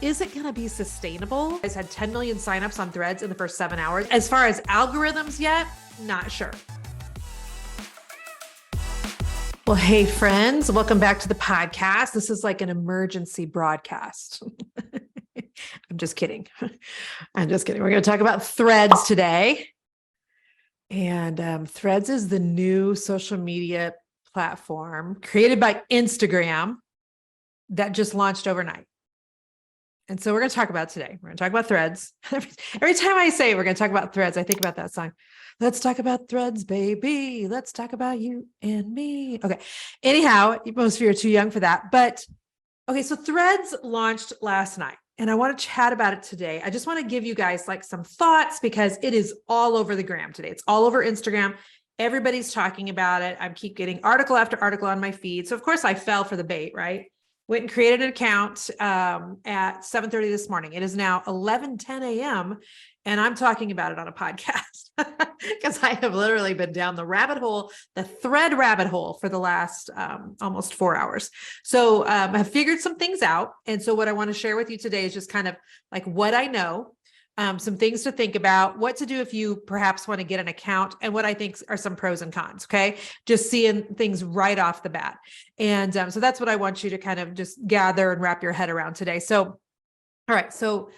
Is it going to be sustainable? You guys had 10 million signups on Threads in the first 7 hours. As far as algorithms yet, not sure. Well, hey friends, welcome back to the podcast. This is like an emergency broadcast. I'm just kidding. I'm just kidding. We're going to talk about Threads today. And Threads is the new social media platform created by Instagram that just launched overnight. And so we're going to talk about today. We're going to talk about Threads. Every time I say we're going to talk about Threads, I think about that song. Let's talk about Threads, baby. Let's talk about you and me. Okay. Anyhow, most of you are too young for that. But okay, so Threads launched last night and I want to chat about it today. I just want to give you guys like some thoughts because it is all over the gram today. It's all over Instagram. Everybody's talking about it. I keep getting article after article on my feed. So of course I fell for the bait, right? Went and created an account at 7:30 this morning. It is now 11:10 a.m. and I'm talking about it on a podcast because I have literally been down the rabbit hole, the thread rabbit hole for the last almost 4 hours. So I've figured some things out. And so what I want to share with you today is just kind of like what I know, some things to think about, what to do if you perhaps want to get an account, and what I think are some pros and cons. Okay. Just seeing things right off the bat. And so that's what I want you to kind of just gather and wrap your head around today. So, all right. So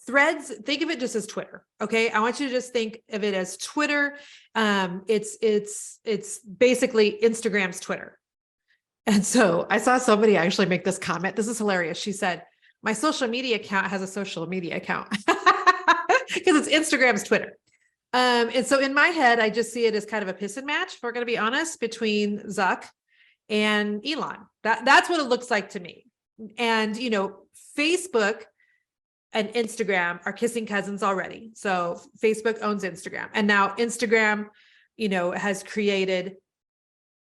Threads, think of it just as Twitter. Okay. I want you to just think of it as Twitter. It's basically Instagram's Twitter. And so I saw somebody actually make this comment. This is hilarious. She said, my social media account has a social media account because it's Instagram's Twitter. And so in my head, I just see it as kind of a piss and match, if we're going to be honest, between Zuck and Elon. That's what it looks like to me. And, you know, Facebook and Instagram are kissing cousins already. So Facebook owns Instagram. And now Instagram, you know, has created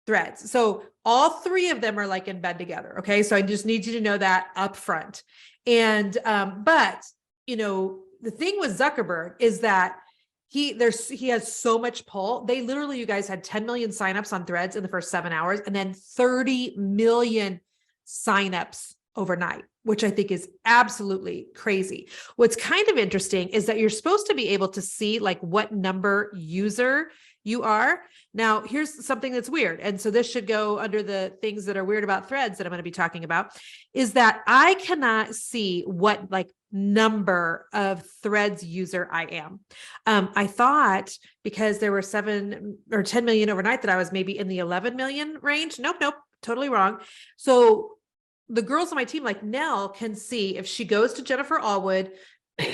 Threads. So all three of them are like in bed together. Okay. So I just need you to know that up front. And, but you know, the thing with Zuckerberg is that he has so much pull. They literally, you guys had 10 million signups on Threads in the first 7 hours and then 30 million signups overnight, which I think is absolutely crazy. What's kind of interesting is that you're supposed to be able to see like what number user you are. Now, here's something that's weird. And so this should go under the things that are weird about Threads that I'm going to be talking about, is that I cannot see what like number of Threads user I am. I thought because there were 7 or 10 million overnight that I was maybe in the 11 million range. Nope, totally wrong. So the girls on my team, like Nell, can see if she goes to Jennifer Allwood,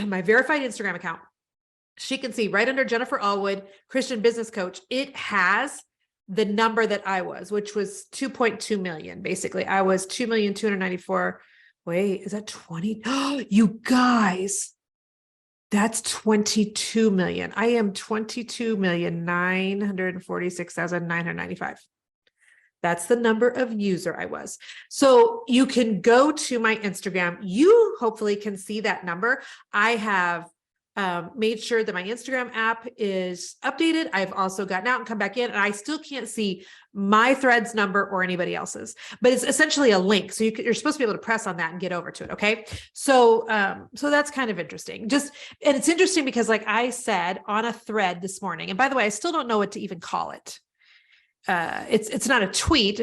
my verified Instagram account, she can see right under Jennifer Allwood, Christian business coach, it has the number that I was, which was 2.2 million. Basically, I was 2,294,000. Wait, is that 20? Oh, you guys, that's 22 million. I am 22,946,995. That's the number of user I was. So you can go to my Instagram. You hopefully can see that number. I have made sure that my Instagram app is updated. I've also gotten out and come back in, and I still can't see my Threads number or anybody else's, but it's essentially a link. So you're supposed to be able to press on that and get over to it. Okay. So, so that's kind of interesting. And it's interesting because like I said on a thread this morning, and by the way, I still don't know what to even call it. It's not a tweet.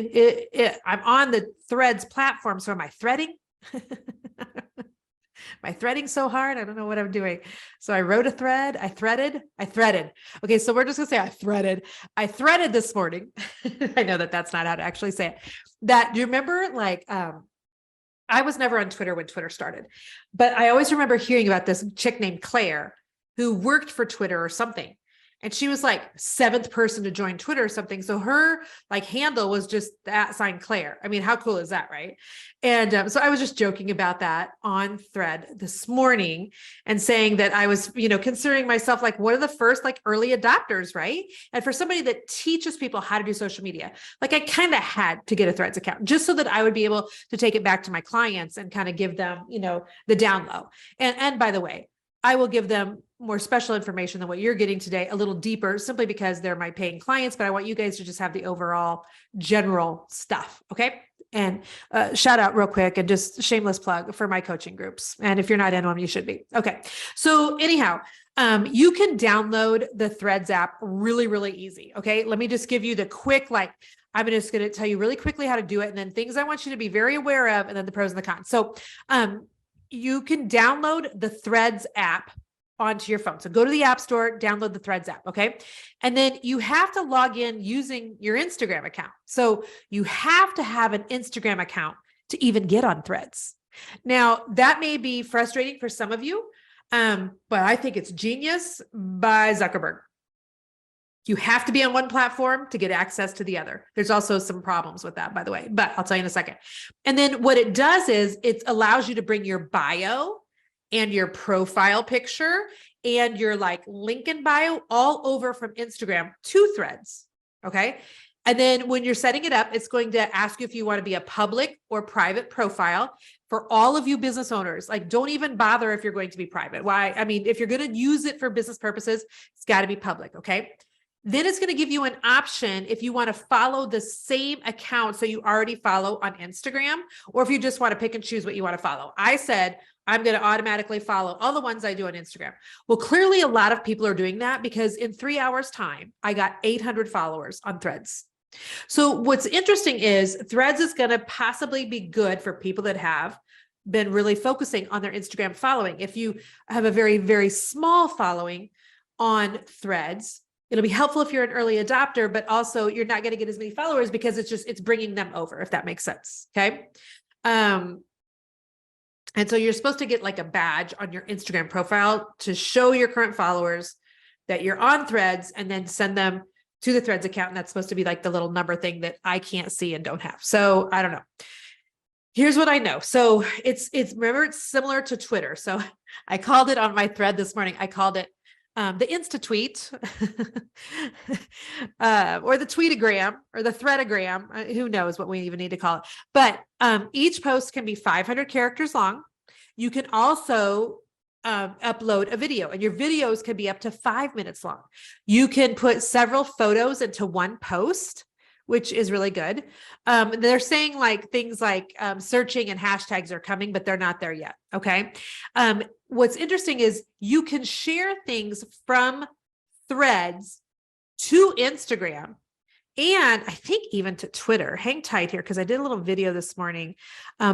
I'm on the Threads platform. So am I threading? Am I threading so hard? I don't know what I'm doing. So I wrote a thread. I threaded. Okay. So we're just gonna say I threaded this morning. I know that that's not how to actually say it. Do you remember like, I was never on Twitter when Twitter started, but I always remember hearing about this chick named Claire who worked for Twitter or something. And she was like 7th person to join Twitter or something. So her like handle was just that sign Claire. I mean, how cool is that? Right. And so I was just joking about that on thread this morning and saying that I was, you know, considering myself like one of the first like early adopters. Right. And for somebody that teaches people how to do social media, like I kind of had to get a Threads account just so that I would be able to take it back to my clients and kind of give them, you know, the down low. And by the way, I will give them more special information than what you're getting today, a little deeper, simply because they're my paying clients, but I want you guys to just have the overall general stuff. Okay. And shout out real quick and just shameless plug for my coaching groups. And if you're not in one, you should be. Okay. So anyhow, you can download the Threads app really, really easy. Okay. Let me just give you the quick, I'm just going to tell you really quickly how to do it. And then things I want you to be very aware of, and then the pros and the cons. So, you can download the Threads app onto your phone. So go to the App Store, download the Threads app. Okay. And then you have to log in using your Instagram account. So you have to have an Instagram account to even get on Threads. Now that may be frustrating for some of you, but I think it's genius by Zuckerberg. You have to be on one platform to get access to the other. There's also some problems with that, by the way, but I'll tell you in a second. And then what it does is it allows you to bring your bio and your profile picture and your link in bio all over from Instagram to Threads. Okay. And then when you're setting it up, it's going to ask you if you want to be a public or private profile. For all of you business owners, don't even bother if you're going to be private. Why? I mean, if you're going to use it for business purposes, it's got to be public. Okay. Then it's going to give you an option if you want to follow the same account so you already follow on Instagram, or if you just want to pick and choose what you want to follow. I said, I'm going to automatically follow all the ones I do on Instagram. Well, clearly a lot of people are doing that because in 3 hours time, I got 800 followers on Threads. So what's interesting is Threads is going to possibly be good for people that have been really focusing on their Instagram following. If you have a very, very small following on Threads, it'll be helpful if you're an early adopter, but also you're not going to get as many followers because it's bringing them over, if that makes sense. Okay. And so you're supposed to get a badge on your Instagram profile to show your current followers that you're on Threads, and then send them to the Threads account. And that's supposed to be the little number thing that I can't see and don't have. So I don't know. Here's what I know. So remember, it's similar to Twitter. So I called it on my thread this morning. I called it the Insta tweet or the tweetagram or the threadagram. Who knows what we even need to call it. But each post can be 500 characters long. You can also upload a video, and your videos can be up to 5 minutes long. You can put several photos into one post, which is really good. They're saying things like searching and hashtags are coming, but they're not there yet. Okay. What's interesting is you can share things from Threads to Instagram, and I think even to Twitter. Hang tight here, because I did a little video this morning.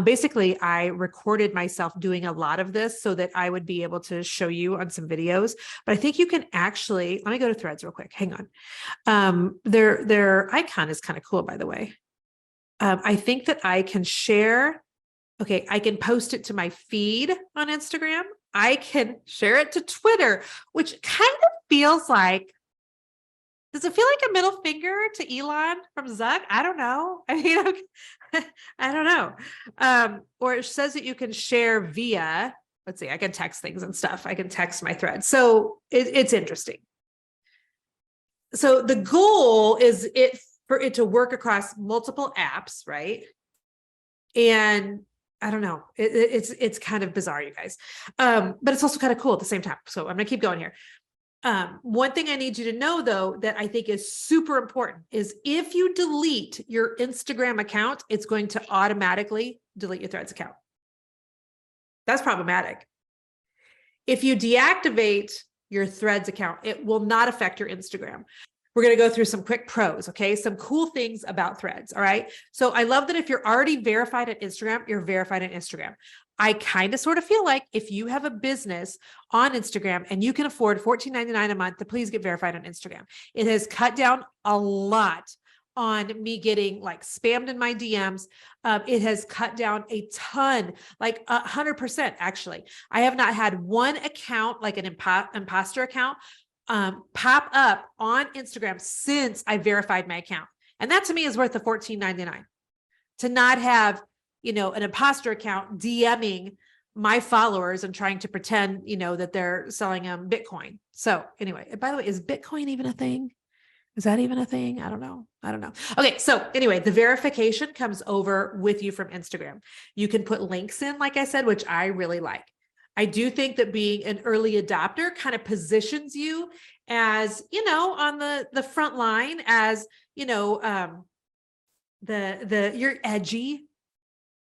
Basically, I recorded myself doing a lot of this so that I would be able to show you on some videos. But I think you can actually, let me go to Threads real quick. Hang on. Their icon is kind of cool, by the way. I think that I can share. Okay, I can post it to my feed on Instagram. I can share it to Twitter, which kind of feels like, does it feel like a middle finger to Elon from Zuck? I don't know. I mean, I don't know. Or it says that you can share via, let's see, I can text things and stuff. I can text my thread. So it's interesting. So the goal is for it to work across multiple apps, right? And I don't know. It's kind of bizarre, you guys. But it's also kind of cool at the same time. So I'm going to keep going here. One thing I need you to know, though, that I think is super important is if you delete your Instagram account, it's going to automatically delete your Threads account. That's problematic. If you deactivate your Threads account, it will not affect your Instagram. We're going to go through some quick pros, okay? Some cool things about Threads, all right? So I love that if you're already verified at Instagram, you're verified on Instagram. I kind of sort of feel like if you have a business on Instagram and you can afford $14.99 a month, to please get verified on Instagram. It has cut down a lot on me getting spammed in my DMs. It has cut down a ton, 100% actually. I have not had one account, like an imposter account, pop up on Instagram since I verified my account. And that to me is worth the $14.99 to not have, an imposter account DMing my followers and trying to pretend, that they're selling them Bitcoin. So anyway, by the way, is Bitcoin even a thing? Is that even a thing? I don't know. Okay. So anyway, the verification comes over with you from Instagram. You can put links in, like I said, which I really like. I do think that being an early adopter kind of positions you as, on the front line as, you're edgy,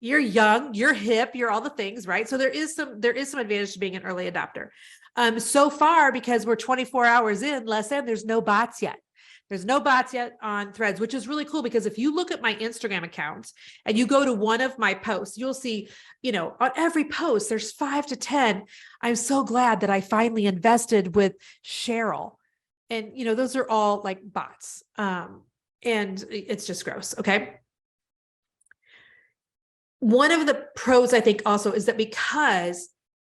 you're young, you're hip, you're all the things, right? So there is some advantage to being an early adopter. So far, because we're 24 hours in, there's no bots yet. There's no bots yet on Threads, which is really cool because if you look at my Instagram accounts and you go to one of my posts, you'll see, on every post, there's 5 to 10. I'm so glad that I finally invested with Cheryl. And, those are all like bots. And it's just gross. Okay. One of the pros, I think, also is that because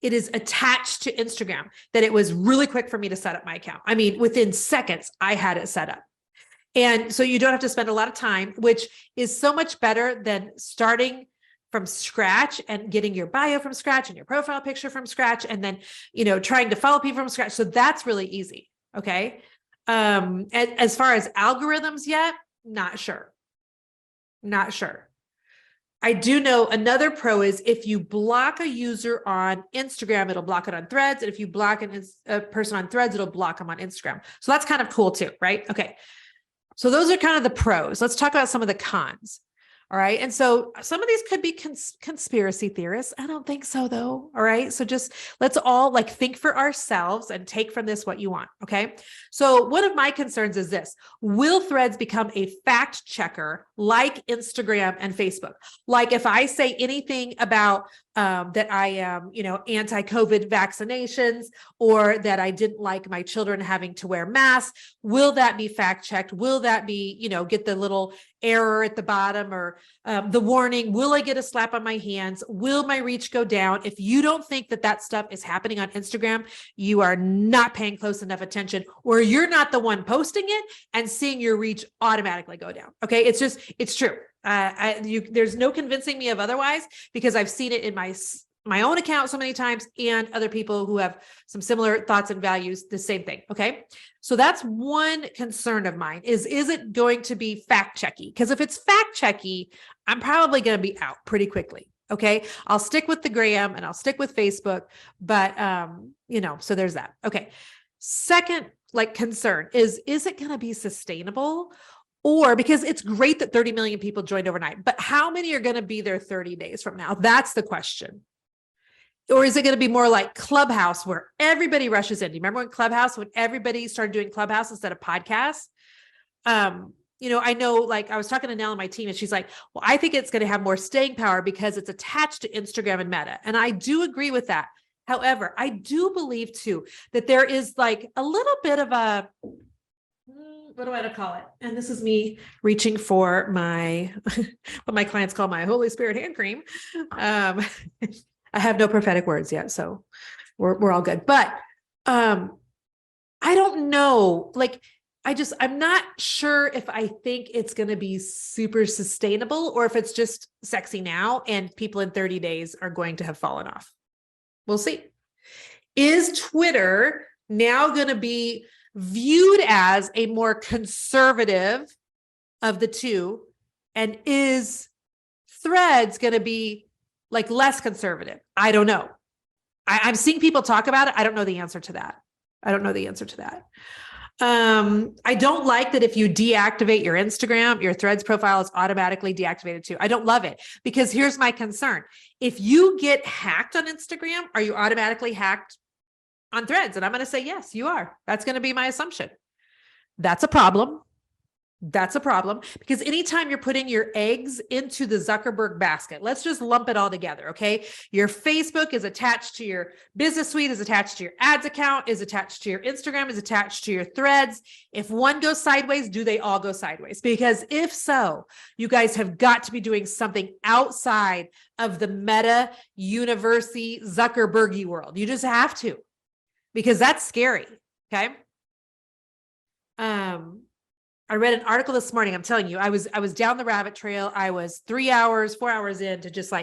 it is attached to Instagram, that it was really quick for me to set up my account. I mean, within seconds, I had it set up. And so you don't have to spend a lot of time, which is so much better than starting from scratch and getting your bio from scratch and your profile picture from scratch. And then, trying to follow people from scratch. So that's really easy. Okay. And as far as algorithms yet, not sure. I do know another pro is if you block a user on Instagram, it'll block it on Threads. And if you block a person on Threads, it'll block them on Instagram. So that's kind of cool too, right? Okay. So those are kind of the pros. Let's talk about some of the cons. All right. And so some of these could be conspiracy theorists. I don't think so though. All right. So just let's all think for ourselves and take from this what you want. Okay. So one of my concerns is this: will Threads become a fact checker like Instagram and Facebook? Like if I say anything about that I am, anti-COVID vaccinations, or that I didn't like my children having to wear masks, will that be fact checked? Will that be, get the little error at the bottom or the warning? Will I get a slap on my hands? Will my reach go down? If you don't think that stuff is happening on Instagram, you are not paying close enough attention, or you're not the one posting it and seeing your reach automatically go down. Okay. It's true. There's no convincing me of otherwise, because I've seen it in my own account so many times, and other people who have some similar thoughts and values, the same thing. Okay. So that's one concern of mine is it going to be fact checky? Because if it's fact checky, I'm probably going to be out pretty quickly. Okay. I'll stick with the gram and I'll stick with Facebook, but, so there's that. Okay. Second, concern is it going to be sustainable? Or because it's great that 30 million people joined overnight, but how many are going to be there 30 days from now? That's the question. Or is it going to be more like Clubhouse where everybody rushes in? Do you remember when when everybody started doing Clubhouse instead of podcasts? I know I was talking to Nell on my team and she's like, well, I think it's going to have more staying power because it's attached to Instagram and Meta. And I do agree with that. However, I do believe too, that there is a little bit of a, what do I to call it? And this is me reaching for my, what my clients call my Holy Spirit hand cream. I have no prophetic words yet, so we're all good. But I don't know. I'm not sure if I think it's going to be super sustainable or if it's just sexy now and people in 30 days are going to have fallen off. We'll see. Is Twitter now going to be viewed as a more conservative of the two? And is Threads going to be less conservative? I don't know. I'm seeing people talk about it. I don't know the answer to that. I don't like that if you deactivate your Instagram, your Threads profile is automatically deactivated too. I don't love it because here's my concern. If you get hacked on Instagram, are you automatically hacked on Threads? And I'm going to say, yes, you are. That's going to be my assumption. That's a problem. Because anytime you're putting your eggs into the Zuckerberg basket, let's just lump it all together. Okay. Your Facebook is attached to your business suite, is attached to your ads account, is attached to your Instagram, is attached to your Threads. If one goes sideways, do they all go sideways? Because if so, you guys have got to be doing something outside of the Meta university Zuckerbergy world. You just have to, because that's scary. Okay. I read an article this morning. I'm telling you, I was down the rabbit trail. I was 4 hours into just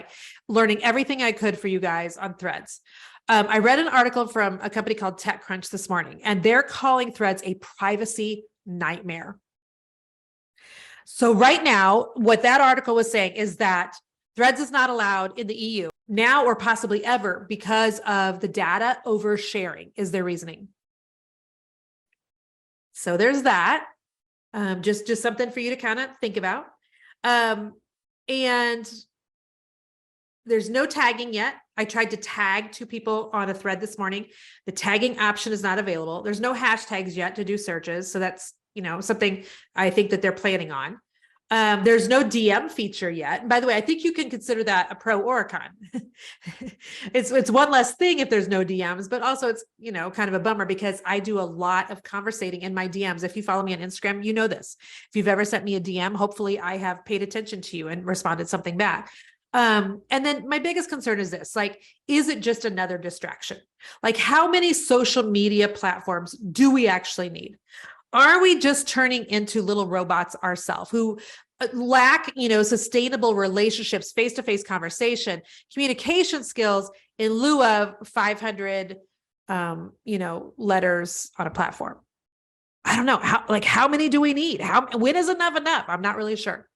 learning everything I could for you guys on Threads. I read an article from a company called TechCrunch this morning, and they're calling Threads a privacy nightmare. So right now, what that article was saying is that Threads is not allowed in the EU now or possibly ever because of the data oversharing is their reasoning. So there's that. Just something for you to kind of think about. And there's no tagging yet. I tried to tag 2 people on a thread this morning. The tagging option is not available. There's no hashtags yet to do searches. So that's, something I think that they're planning on. There's no DM feature yet. And by the way, I think you can consider that a pro or a con. It's one less thing if there's no DMs, but also it's, kind of a bummer because I do a lot of conversating in my DMs. If you follow me on Instagram, you know this. If you've ever sent me a DM, hopefully I have paid attention to you and responded something back. And then my biggest concern is this, is it just another distraction? How many social media platforms do we actually need? Are we just turning into little robots ourselves who lack, sustainable relationships, face-to-face conversation, communication skills in lieu of 500, letters on a platform? I don't know how many do we need? When is enough? I'm not really sure.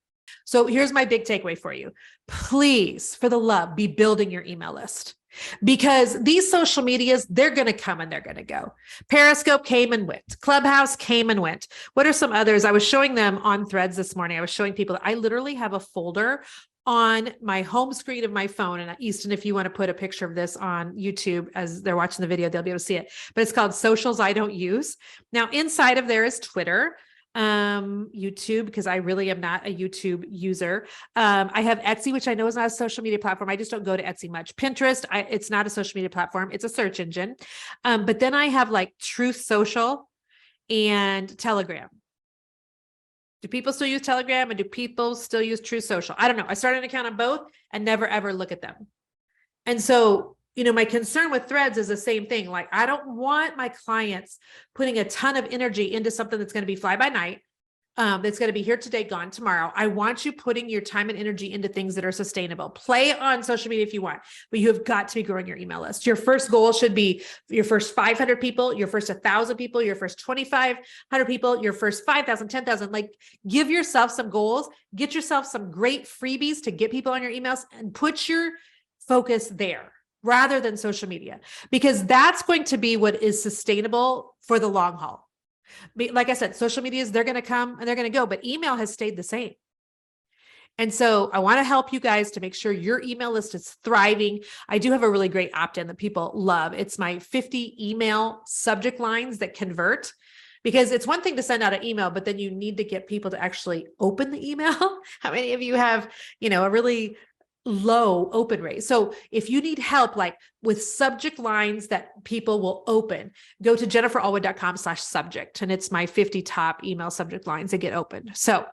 So here's my big takeaway for you. Please, for the love, be building your email list. Because these social medias, they're going to come and they're going to go. Periscope came and went. Clubhouse came and went. What are some others? I was showing them on Threads this morning. I was showing people that I literally have a folder on my home screen of my phone. And Easton, if you want to put a picture of this on YouTube as they're watching the video, they'll be able to see it. But it's called Socials I Don't Use. Now, inside of there is Twitter, YouTube, because I really am not a YouTube user. I have Etsy, which I know is not a social media platform. I just don't go to Etsy much. Pinterest, it's not a social media platform. It's a search engine. But then I have Truth Social and Telegram. Do people still use Telegram and do people still use Truth Social? I don't know. I started an account on both and never, ever look at them. And so my concern with Threads is the same thing. I don't want my clients putting a ton of energy into something that's going to be fly by night. That's going to be here today, gone tomorrow. I want you putting your time and energy into things that are sustainable. Play on social media if you want, but you have got to be growing your email list. Your first goal should be your first 500 people, your first 1,000 people, your first 2,500 people, your first 5,000, 10,000. Give yourself some goals, get yourself some great freebies to get people on your emails and put your focus there, rather than social media, because that's going to be what is sustainable for the long haul. Like I said, social medias, they're going to come and they're going to go, but email has stayed the same. And so I want to help you guys to make sure your email list is thriving. I do have a really great opt-in that people love. It's my 50 email subject lines that convert, because it's one thing to send out an email, but then you need to get people to actually open the email. How many of you have, a really low open rate? So if you need help, with subject lines that people will open, go to jenniferallwood.com/subject. And it's my 50 top email subject lines that get opened. So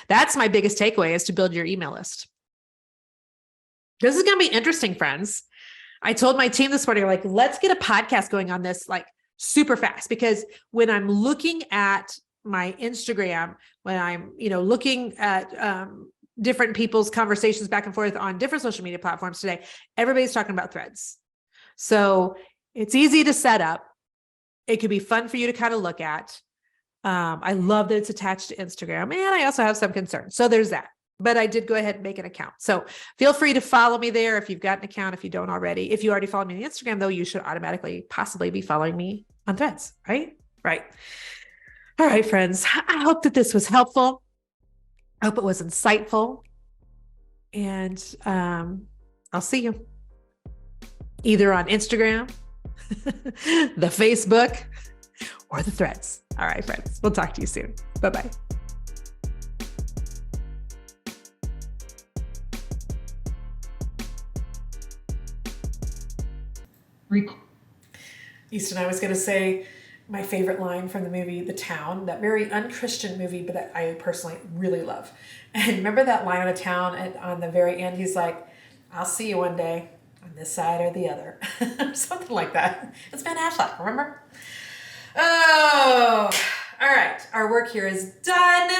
that's my biggest takeaway, is to build your email list. This is going to be interesting, friends. I told my team this morning, let's get a podcast going on this, super fast, because when I'm looking at my Instagram, when I'm, looking at, different people's conversations back and forth on different social media platforms today, everybody's talking about Threads. So it's easy to set up. It could be fun for you to kind of look at. I love that it's attached to Instagram, and I also have some concerns. So there's that, but I did go ahead and make an account. So feel free to follow me there if you've got an account, if you don't already. If you already follow me on Instagram, though, you should automatically possibly be following me on Threads, right? Right. All right, friends. I hope that this was helpful. I hope it was insightful, and I'll see you either on Instagram, the Facebook, or the Threads. All right, friends, we'll talk to you soon. Bye-bye. Easton, I was going to say my favorite line from the movie The Town, that very unchristian movie, but that I personally really love. And remember that line of The Town, and on the very end, he's like, I'll see you one day on this side or the other. Something like that. It's Ben Affleck, remember? Oh, all right. Our work here is done.